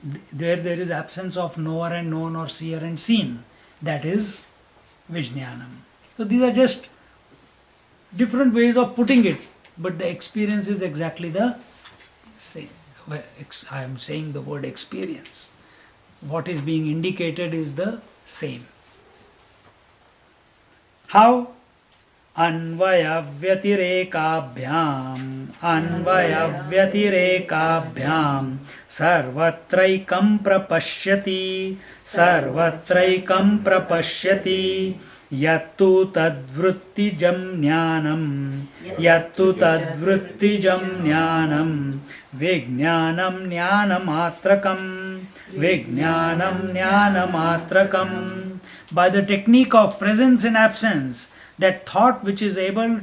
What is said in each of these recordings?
there is absence of knower and known or seer and seen. That is Vijnanam. So these are just different ways of putting it, but the experience is exactly the same. I am saying the word experience. What is being indicated is the same. How? अन्वयव्यतिरेकाभ्याम् सर्वत्रैकं प्रपश्यति यत्तु तद्वृत्तिजं ज्ञानं विज्ञानं ज्ञानमात्रकम्. By the technique of presence and absence, that thought which is able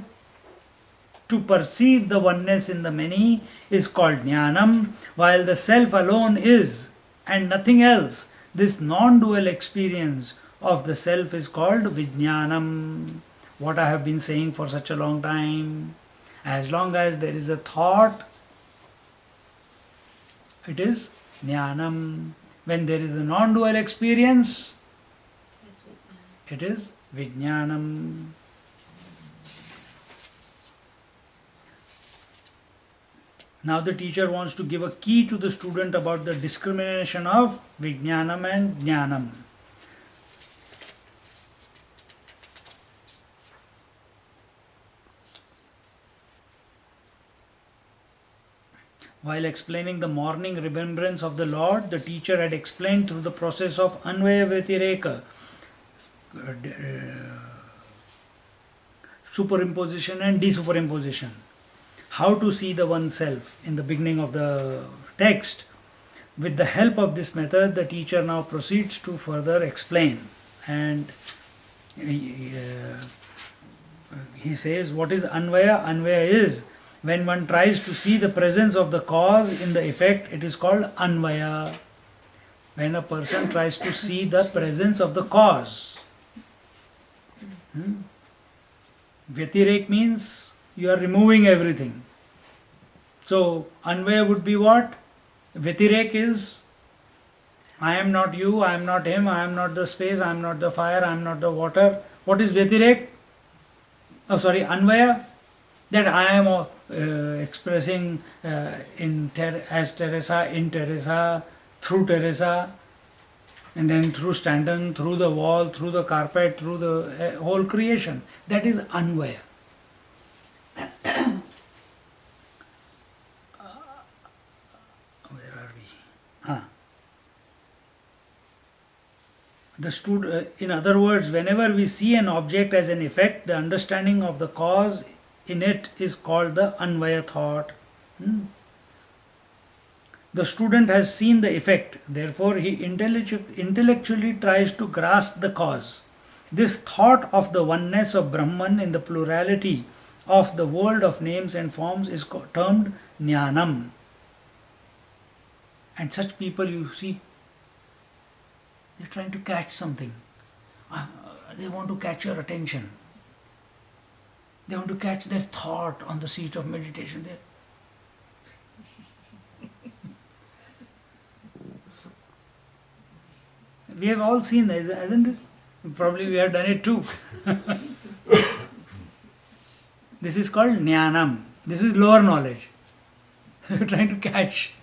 to perceive the oneness in the many is called jnanam, while the self alone is and nothing else. This non-dual experience of the self is called vijnanam. What I have been saying for such a long time. As long as there is a thought, it is jnanam. When there is a non-dual experience, it is vijnanam. Now the teacher wants to give a key to the student about the discrimination of vijnanam and jnanam. While explaining the morning remembrance of the Lord, the teacher had explained through the process of Anvaya Vyatireka, superimposition and desuperimposition, how to see the oneself in the beginning of the text. With the help of this method, the teacher now proceeds to further explain. And he says, what is Anvaya? Anvaya is when one tries to see the presence of the cause in the effect, it is called Anvaya. When a person tries to see the presence of the cause. Vyatirek means you are removing everything. So Anvaya would be what? Vyatirek is I am not you, I am not him, I am not the space, I am not the fire, I am not the water. What is Vyatirek? Anvaya. That I am expressing as Teresa, in Teresa, through Teresa, and then through Stanton, through the wall, through the carpet, through the whole creation. That is Anvaya. Where are we? In other words, whenever we see an object as an effect, the understanding of the cause in it is called the Anvaya thought. The student has seen the effect, therefore he intellectually tries to grasp the cause. This thought of the oneness of Brahman in the plurality of the world of names and forms is termed Jnanam. And such people, you see, they're trying to catch something. They want to catch your attention. They want to catch their thought on the seat of meditation. We have all seen that, hasn't it? Probably we have done it too. This is called jnanam. This is lower knowledge. You're trying to catch.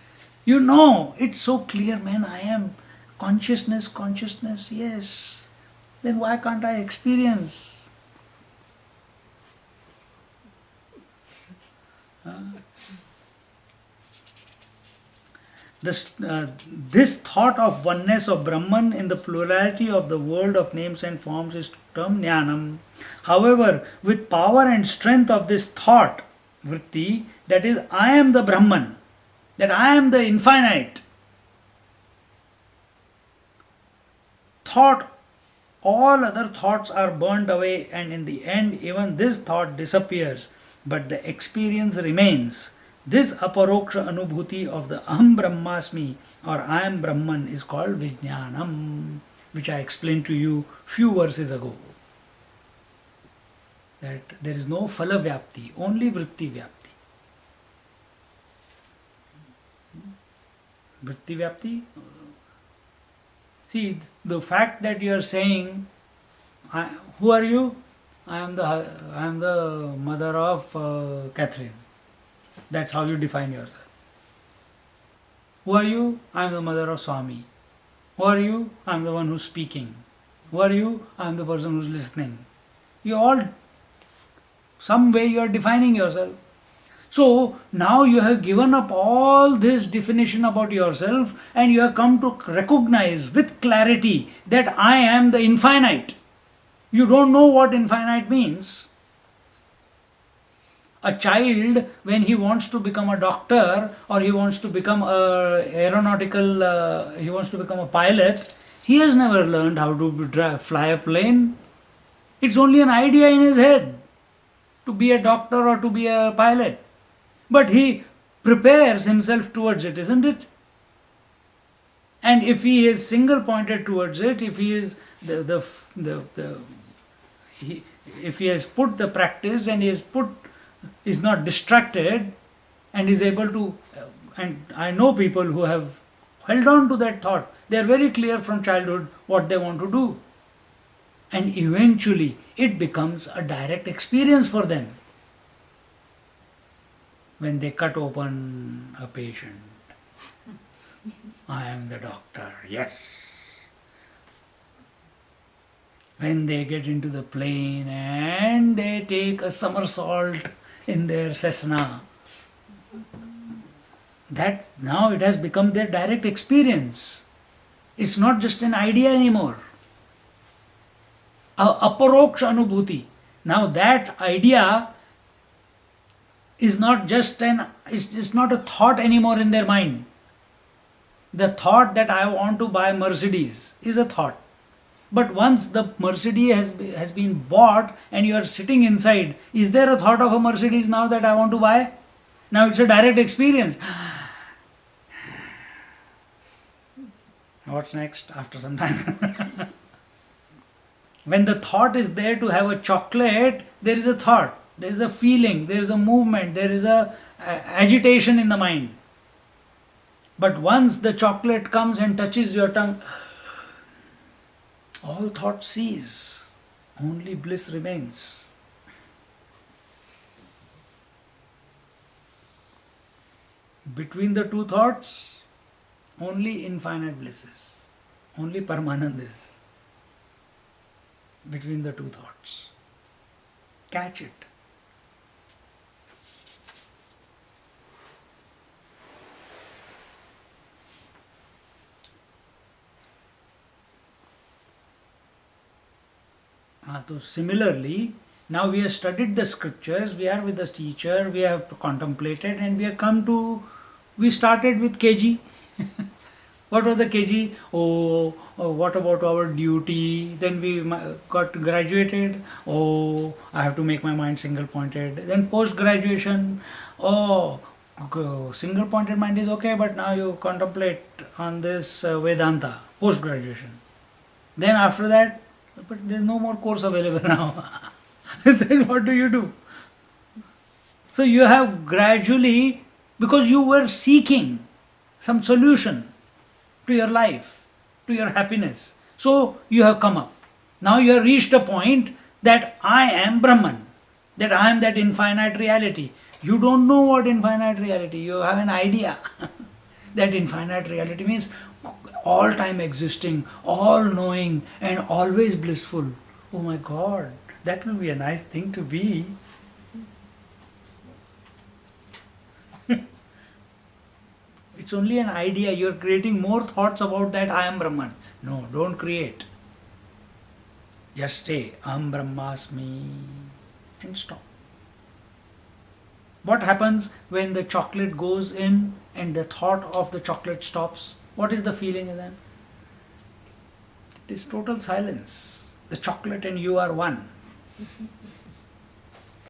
You know, it's so clear, man. I am consciousness, yes. Then why can't I experience? This thought of oneness of Brahman in the plurality of the world of names and forms is termed jnanam. However, with power and strength of this thought, vritti, that is, I am the Brahman, that I am the infinite, thought, all other thoughts are burnt away, and in the end even this thought disappears, but the experience remains. This aparoksha anubhuti of the Aham Brahmasmi or I am Brahman is called Vijnanam, which I explained to you few verses ago. That there is no phala vyapti, only vritti vyapti. Vritti Vyapti. See, the fact that you are saying, who are you? I am the mother of Catherine. That's how you define yourself. Who are you? I am the mother of Swami. Who are you? I am the one who's speaking. Who are you? I am the person who's listening. You all, some way you are defining yourself. So now you have given up all this definition about yourself and you have come to recognize with clarity that I am the infinite. You don't know what infinite means. A child, when he wants to become a doctor or he wants to become he wants to become a pilot, he has never learned how to fly a plane. It's only an idea in his head to be a doctor or to be a pilot. But he prepares himself towards it, isn't it? And if he is single pointed towards it, if he is if he has put the practice and is not distracted and is able to, and I know people who have held on to that thought. They are very clear from childhood what they want to do. And eventually it becomes a direct experience for them. When they cut open a patient, I am the doctor, yes. When they get into the plane and they take a somersault in their Cessna, that now it has become their direct experience. It's not just an idea anymore. Aparoksha anubhuti. Now that idea is not just it's not a thought anymore in their mind. The thought that I want to buy Mercedes is a thought. But once the Mercedes has been bought and you are sitting inside, is there a thought of a Mercedes now that I want to buy? Now it's a direct experience. What's next after some time? When the thought is there to have a chocolate, there is a thought, there is a feeling, there is a movement, there is a agitation in the mind. But once the chocolate comes and touches your tongue, all thought cease, only bliss remains. Between the two thoughts, only infinite blisses, only Paramanand is. Between the two thoughts. Catch it. So similarly, now we have studied the scriptures, we are with the teacher, we have contemplated and we started with kg. What was the kg? What about our duty? Then we got graduated. I have to make my mind single pointed. Then post graduation. Single pointed mind is okay, but now you contemplate on this Vedanta, post graduation. Then after that, but there is no more course available now. Then what do? So you have gradually, because you were seeking some solution to your life, to your happiness. So you have come up. Now you have reached a point that I am Brahman, that I am that infinite reality. You don't know what infinite reality, you have an idea. That infinite reality means all time existing, all knowing and always blissful. Oh my God, that will be a nice thing to be. It's only an idea. You're creating more thoughts about that I am Brahman. No, don't create. Just say Aham Brahmasmi and stop. What happens when the chocolate goes in and the thought of the chocolate stops? What is the feeling in that? It is total silence. The chocolate and you are one.